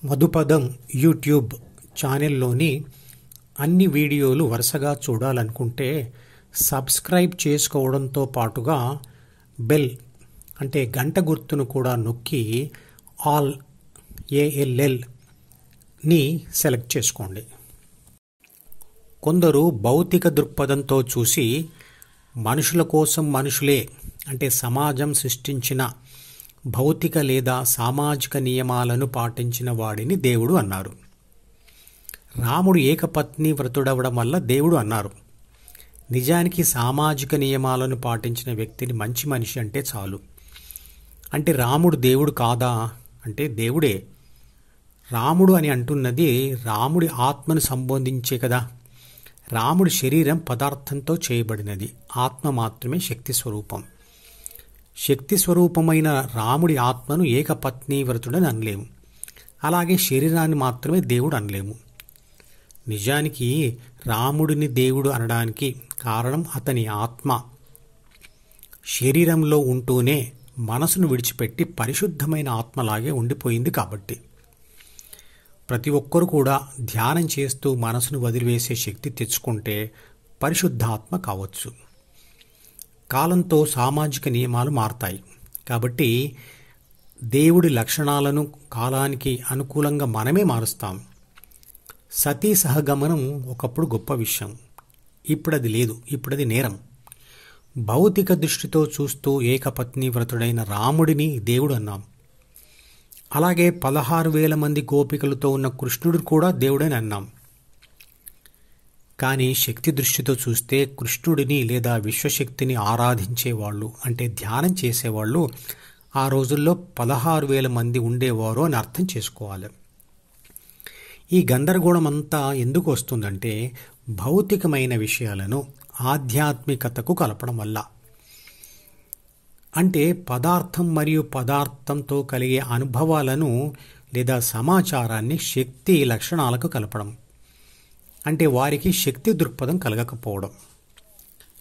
మధుపదం YouTube ఛానల్లోని అన్ని వీడియోలు వరుసగా చూడాలనుకుంటే సబ్స్క్రైబ్ చేసుకోవడంతో పాటుగా బెల్ అంటే గంట గుర్తును కూడా నొక్కి ఆల్ ALLని సెలెక్ట్ చేసుకోండి. కొందరు భౌతిక దృక్పథంతో చూసి మనుషుల కోసం మనుషులే అంటే సమాజం సృష్టించిన భౌతిక లేదా సామాజిక నియమాలను పాటించిన వాడిని దేవుడు అన్నారు. రాముడు ఏకపత్ని వ్రతుడవడం వల్ల దేవుడు అన్నారు. నిజానికి సామాజిక నియమాలను పాటించిన వ్యక్తిని మంచి మనిషి అంటే చాలు. అంటే రాముడు దేవుడు కాదా అంటే దేవుడే. రాముడు అని అంటున్నది రాముడి ఆత్మను సంబోధించే కదా. రాముడి శరీరం పదార్థంతో చేయబడినది, ఆత్మ మాత్రమే శక్తి స్వరూపం. శక్తి స్వరూపమైన రాముడి ఆత్మను ఏకపత్ని వ్రతుడని అనలేము. అలాగే శరీరాన్ని మాత్రమే దేవుడు అనలేము. నిజానికి రాముడిని దేవుడు అనడానికి కారణం అతని ఆత్మ శరీరంలో ఉంటూనే మనసును విడిచిపెట్టి పరిశుద్ధమైన ఆత్మలాగే ఉండిపోయింది కాబట్టి. ప్రతి ఒక్కరు కూడా ధ్యానం చేస్తూ మనసును వదిలివేసే శక్తి తెచ్చుకుంటే పరిశుద్ధాత్మ కావచ్చు. కాలంతో సామాజిక నియమాలు మారతాయి కాబట్టి దేవుడి లక్షణాలను కాలానికి అనుకూలంగా మనమే మారుస్తాం. సతీ సహగమనం ఒకప్పుడు గొప్ప విషయం, ఇప్పుడది లేదు, ఇప్పుడది నేరం. భౌతిక దృష్టితో చూస్తూ ఏకపత్ని వ్రతుడైన రాముడిని దేవుడు అన్నాం. అలాగే 16,000 మంది గోపికలతో ఉన్న కృష్ణుడు కూడా దేవుడని అన్నాం. కానీ శక్తి దృష్టితో చూస్తే కృష్ణుడిని లేదా విశ్వశక్తిని ఆరాధించేవాళ్ళు అంటే ధ్యానం చేసేవాళ్ళు ఆ రోజుల్లో 16,000 మంది ఉండేవారు అని అర్థం చేసుకోవాలి. ఈ గందరగోళం అంతా ఎందుకు వస్తుందంటే భౌతికమైన విషయాలను ఆధ్యాత్మికతకు కలపడం వల్ల. అంటే పదార్థం మరియు పదార్థంతో కలిగే అనుభవాలను లేదా సమాచారాన్ని శక్తి లక్షణాలకు కలపడం. అంటే వారికి శక్తి దృక్పథం కలగకపోవడం.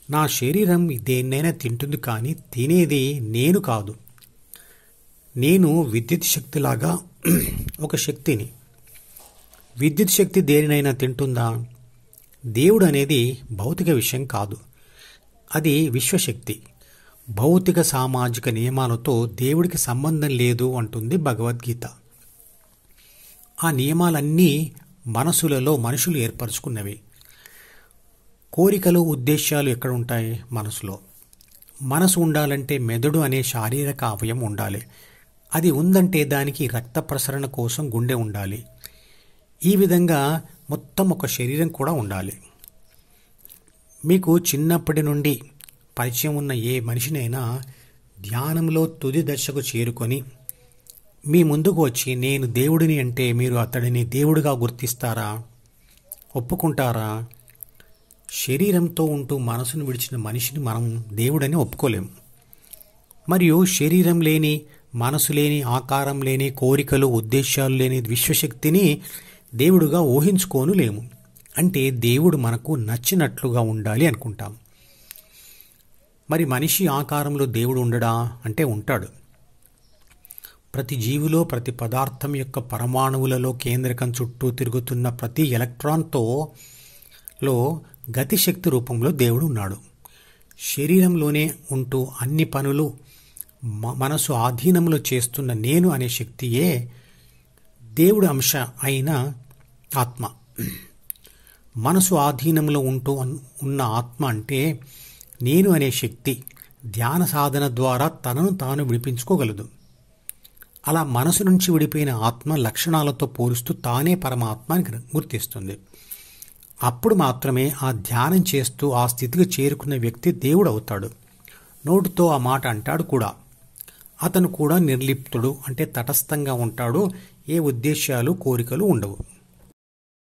నా శరీరం దేన్నైనా తింటుంది కానీ తినేది నేను కాదు. నేను విద్యుత్ శక్తిలాగా ఒక శక్తిని. విద్యుత్ శక్తి దేనినైనా తింటుందా? దేవుడు అనేది భౌతిక విషయం కాదు, అది విశ్వశక్తి. భౌతిక సామాజిక నియమాలతో దేవుడికి సంబంధం లేదు అంటుంది భగవద్గీత. ఆ నియమాలన్నీ మనసులలో మనుషులు ఏర్పరచుకున్నవి. కోరికలు ఉద్దేశాలు ఎక్కడ ఉంటాయి? మనసులో. మనసు ఉండాలంటే మెదడు అనే శారీరక అవయవం ఉండాలి. అది ఉందంటే దానికి రక్త ప్రసరణ కోసం గుండె ఉండాలి. ఈ విధంగా మొత్తం ఒక శరీరం కూడా ఉండాలి. మీకు చిన్నప్పటి నుండి పరిచయం ఉన్న ఏ మనిషినైనా ధ్యానంలో తుది దశకు చేరుకొని మీ ముందుకు వచ్చి నేను దేవుడిని అంటే మీరు అతడిని దేవుడిగా గుర్తిస్తారా? ఒప్పుకుంటారా? శరీరంతో ఉంటూ మనసును విడిచిన మనిషిని మనం దేవుడని ఒప్పుకోలేము. మరియు శరీరం లేని, మనసు లేని, ఆకారం లేని, కోరికలు ఉద్దేశాలు లేని విశ్వశక్తిని దేవుడుగా ఊహించుకోనులేము. అంటే దేవుడు మనకు నచ్చినట్లుగా ఉండాలి అనుకుంటాం. మరి మనిషి ఆకారంలో దేవుడు ఉండడా అంటే ఉంటాడు. ప్రతి జీవిలో ప్రతి పదార్థం యొక్క పరమాణువులలో కేంద్రకం చుట్టూ తిరుగుతున్న ప్రతి ఎలక్ట్రాన్తో గతిశక్తి రూపంలో దేవుడు ఉన్నాడు. శరీరంలోనే ఉంటూ అన్ని పనులు మనసు ఆధీనంలో చేస్తున్న నేను అనే శక్తియే దేవుడి అంశ అయిన ఆత్మ. మనసు ఆధీనంలో ఉంటూ ఉన్న ఆత్మ అంటే నేను అనే శక్తి ధ్యాన సాధన ద్వారా తనను తాను విడిపించుకోగలదు. అలా మనసు నుంచి విడిపోయిన ఆత్మ లక్షణాలతో పోలుస్తూ తానే పరమాత్మ అని గుర్తిస్తుంది. అప్పుడు మాత్రమే ఆ ధ్యానం చేస్తూ ఆ స్థితికి చేరుకున్న వ్యక్తి దేవుడు అవుతాడు. నోటితో ఆ మాట అంటాడు కూడా. అతను కూడా నిర్లిప్తుడు అంటే తటస్థంగా ఉంటాడు. ఏ ఉద్దేశాలు కోరికలు ఉండవు.